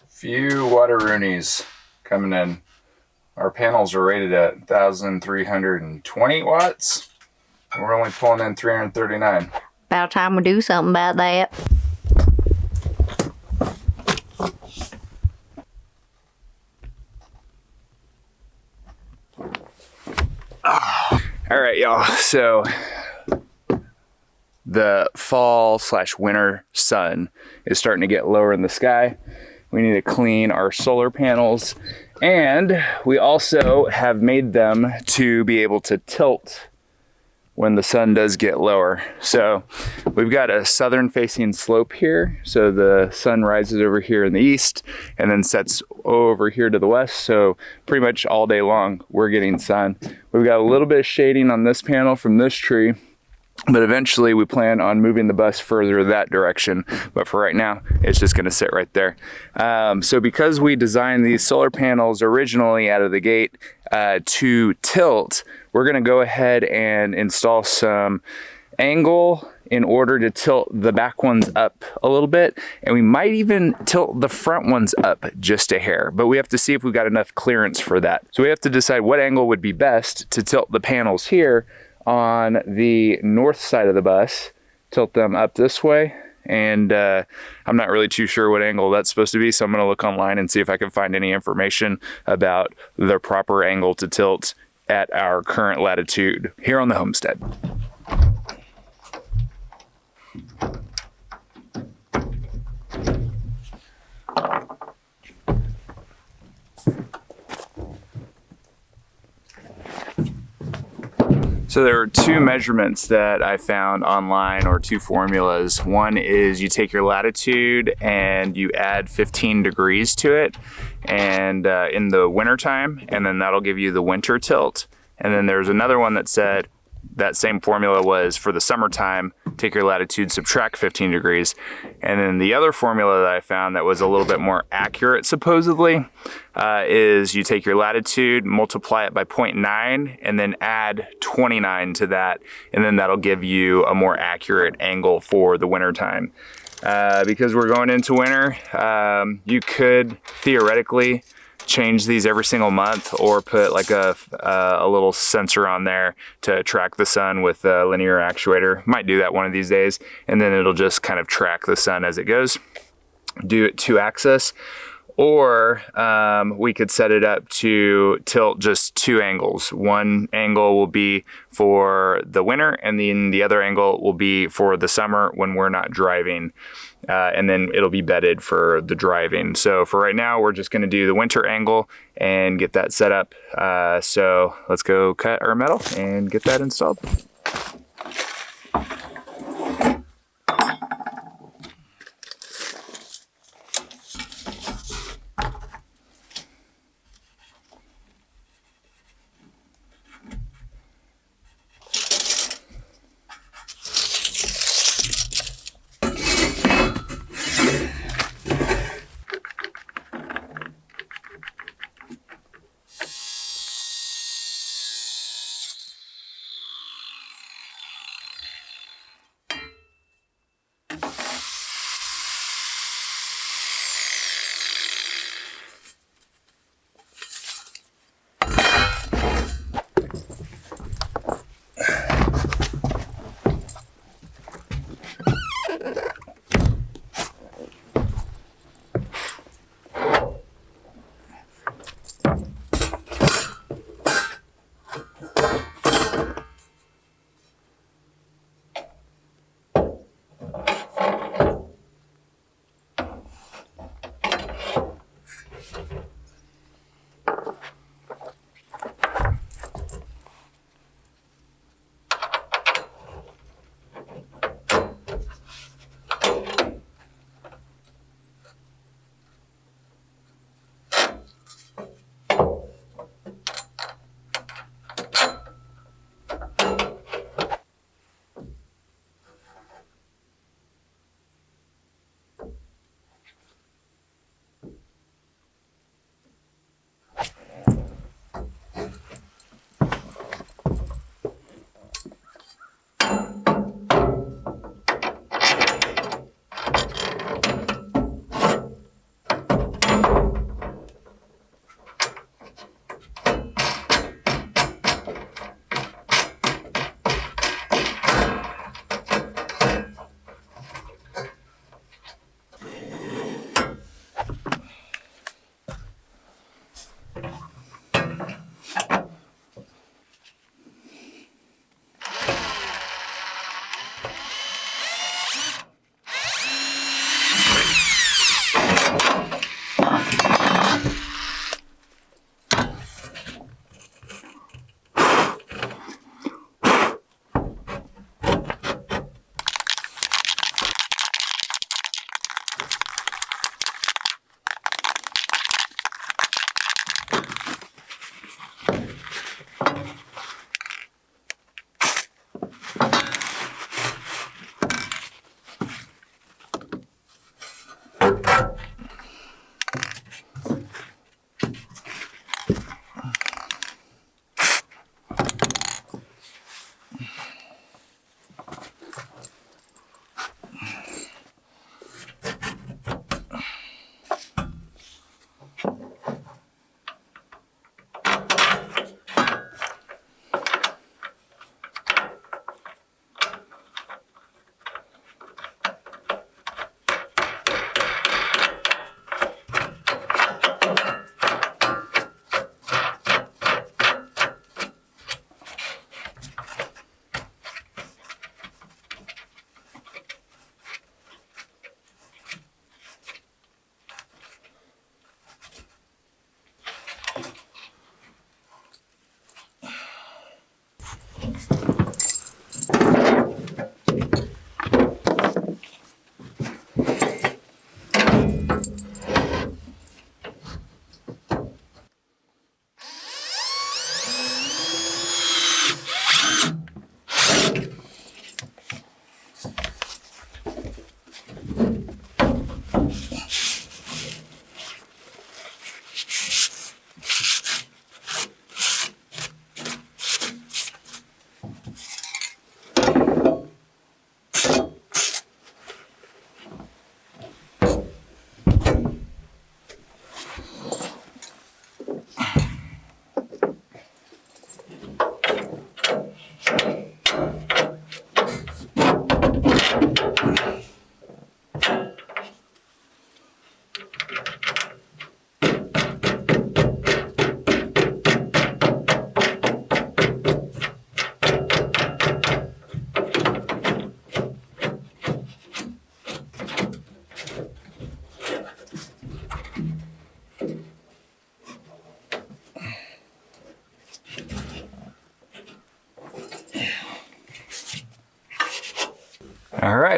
Few water-roonies coming in. Our panels are rated at 1,320 watts. We're only pulling in 339. About time we do something about that. All right, y'all. So the fall/winter sun is starting to get lower in the sky. We need to clean our solar panels, and we also have made them to be able to tilt when the sun does get lower. So we've got a southern facing slope here. So the sun rises over here in the east and then sets over here to the west. So pretty much all day long, we're getting sun. We've got a little bit of shading on this panel from this tree, but eventually we plan on moving the bus further that direction. But for right now, it's just gonna sit right there. So because we designed these solar panels originally out of the gate to tilt, we're gonna go ahead and install some angle in order to tilt the back ones up a little bit. And we might even tilt the front ones up just a hair, but we have to see if we've got enough clearance for that. So we have to decide what angle would be best to tilt the panels here on the north side of the bus, tilt them up this way. And I'm not really too sure what angle that's supposed to be, so I'm gonna look online and see if I can find any information about the proper angle to tilt at our current latitude here on the homestead. So there are two measurements that I found online, or two formulas. One is you take your latitude and you add 15 degrees to it, and in the winter time, and then that'll give you the winter tilt. And then there's another one that said that same formula was for the summertime, take your latitude, subtract 15 degrees. And then the other formula that I found that was a little bit more accurate, supposedly, is you take your latitude, multiply it by 0.9, and then add 29 to that. And then that'll give you a more accurate angle for the winter time. Because we're going into winter, you could theoretically change these every single month, or put like a little sensor on there to track the sun with a linear actuator. Might do that one of these days, and then it'll just kind of track the sun as it goes. Do it 2-axis, or we could set it up to tilt just 2 angles. One angle will be for the winter, and then the other angle will be for the summer when we're not driving. And then it'll be bedded for the driving. So for right now, we're just gonna do the winter angle and get that set up. So let's go cut our metal and get that installed.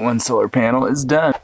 get one solar panel is done.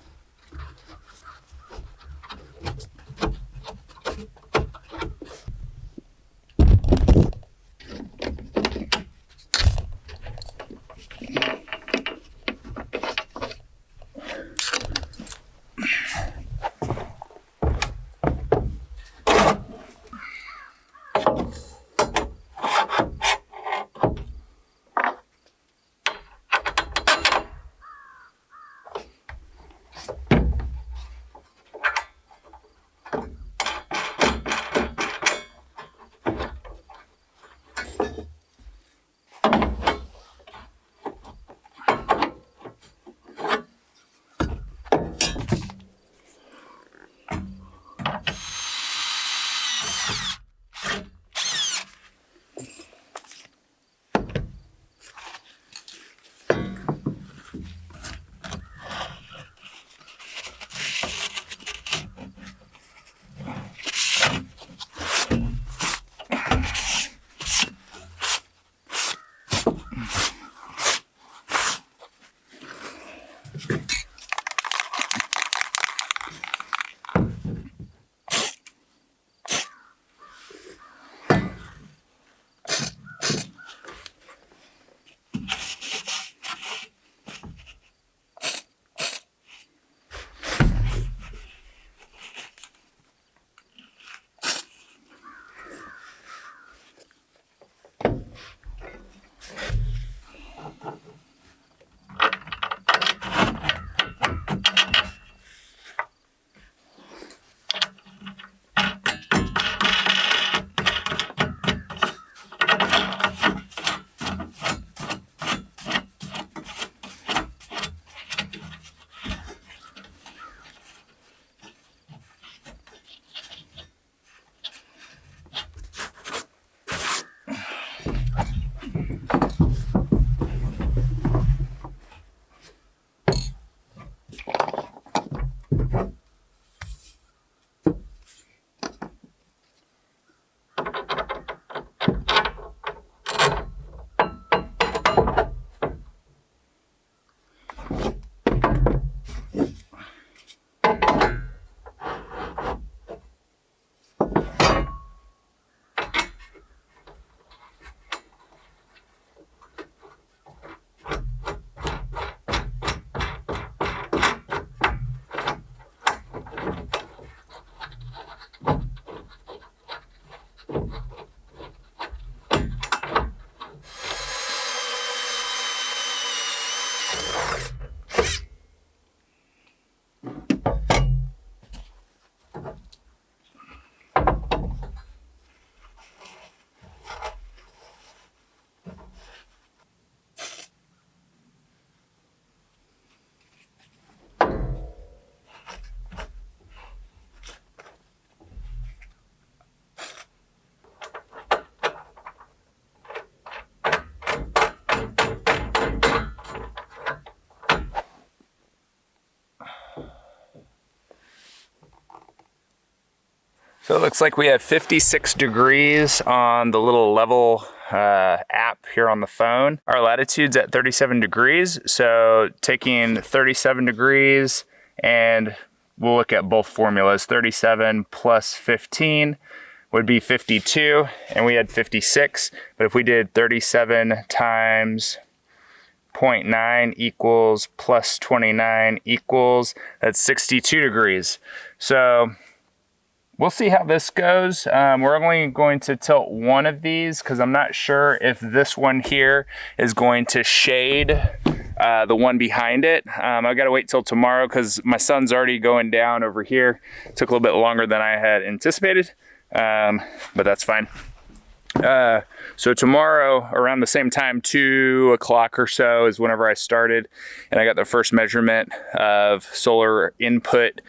So it looks like we have 56 degrees on the little level app here on the phone. Our latitude's at 37 degrees. So taking 37 degrees and we'll look at both formulas. 37 plus 15 would be 52 and we had 56. But if we did 37 times 0.9 equals plus 29 equals, that's 62 degrees. So we'll see how this goes. We're only going to tilt one of these because I'm not sure if this one here is going to shade the one behind it. I gotta wait till tomorrow because my sun's already going down over here. It took a little bit longer than I had anticipated, but that's fine. So tomorrow around the same time, 2 o'clock or so is whenever I started, and I got the first measurement of solar input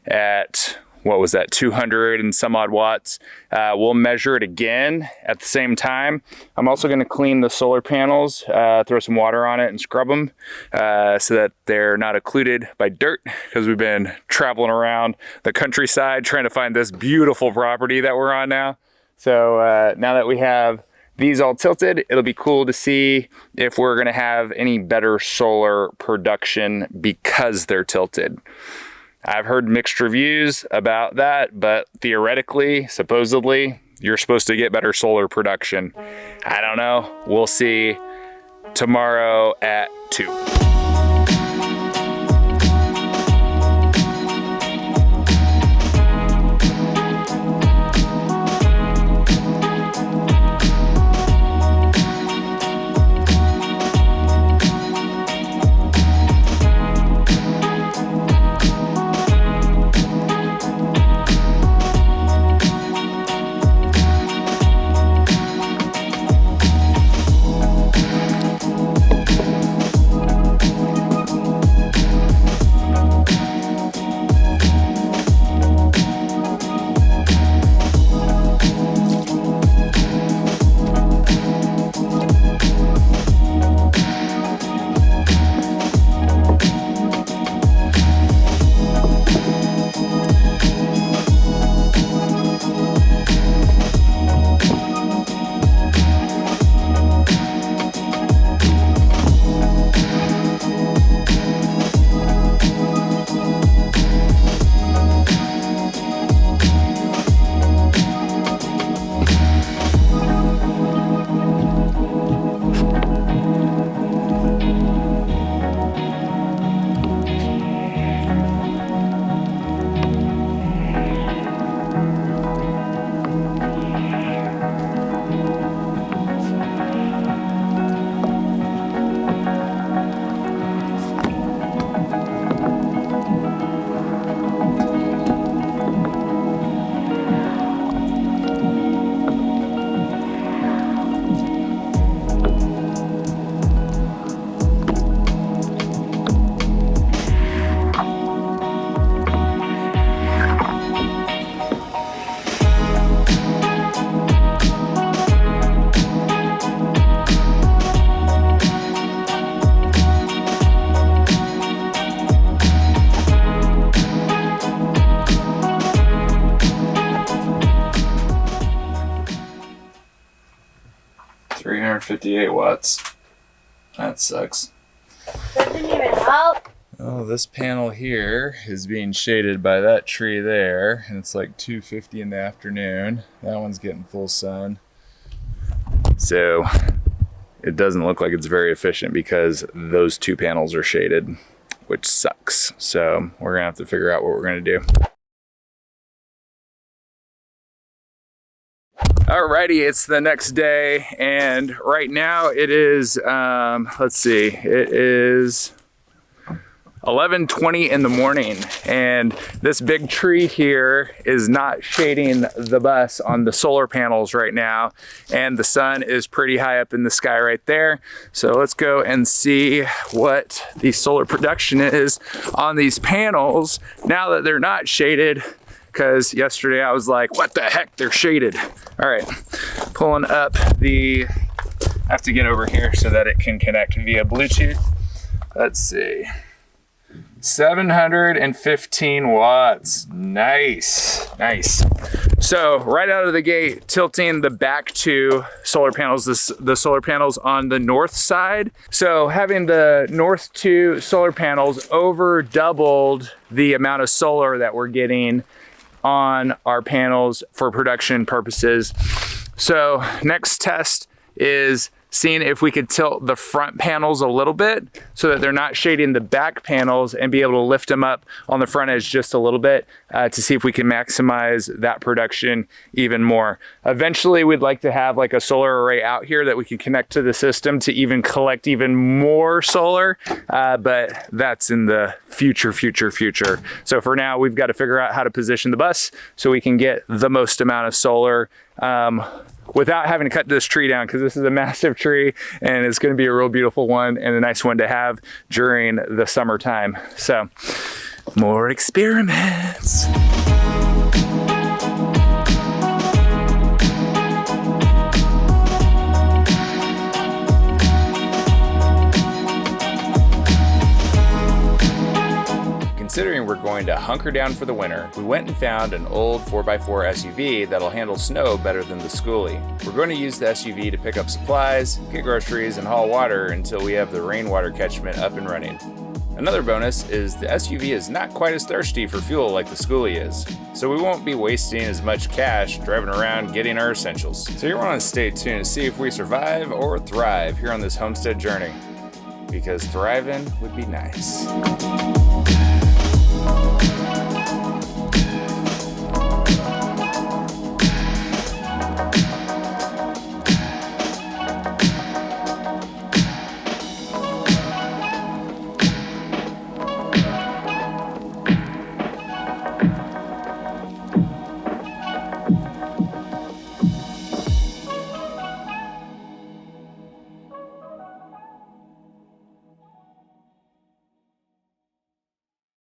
at, what was that, 200 and some odd watts. We'll measure it again at the same time. I'm also going to clean the solar panels, throw some water on it and scrub them so that they're not occluded by dirt, because we've been traveling around the countryside trying to find this beautiful property that we're on now. So now that we have these all tilted, it'll be cool to see if we're gonna have any better solar production because they're tilted. I've heard mixed reviews about that, but theoretically, supposedly, you're supposed to get better solar production. I don't know, we'll see tomorrow at 2. $358 watts. That sucks. That didn't even help. Oh, this panel here is being shaded by that tree there, and it's like 2:50 in the afternoon. That one's getting full sun. So it doesn't look like it's very efficient because those 2 panels are shaded, which sucks. So we're gonna have to figure out what we're gonna do. Alrighty, it's the next day, and right now it is, let's see, it is 11:20 in the morning, and this big tree here is not shading the bus on the solar panels right now, and the sun is pretty high up in the sky right there. So let's go and see what the solar production is on these panels now that they're not shaded, because yesterday I was like, what the heck, they're shaded. All right, pulling up I have to get over here so that it can connect via Bluetooth. Let's see. 715 watts. Nice. So right out of the gate, tilting the back 2 solar panels, the solar panels on the north side. So having the north 2 solar panels over doubled the amount of solar that we're getting on our panels for production purposes. So next test is seeing if we could tilt the front panels a little bit so that they're not shading the back panels, and be able to lift them up on the front edge just a little bit to see if we can maximize that production even more. Eventually, we'd like to have like a solar array out here that we can connect to the system to even collect even more solar, but that's in the future. So for now, we've got to figure out how to position the bus so we can get the most amount of solar without having to cut this tree down, because this is a massive tree and it's going to be a real beautiful one and a nice one to have during the summertime. So more experiments. Considering we're going going to hunker down for the winter. We went and found an old 4x4 SUV that'll handle snow better than the Skoolie. We're going to use the SUV to pick up supplies, get groceries, and haul water until we have the rainwater catchment up and running. Another bonus is the SUV is not quite as thirsty for fuel like the Skoolie is, so we won't be wasting as much cash driving around getting our essentials. So you want to stay tuned to see if we survive or thrive here on this homestead journey, because thriving would be nice.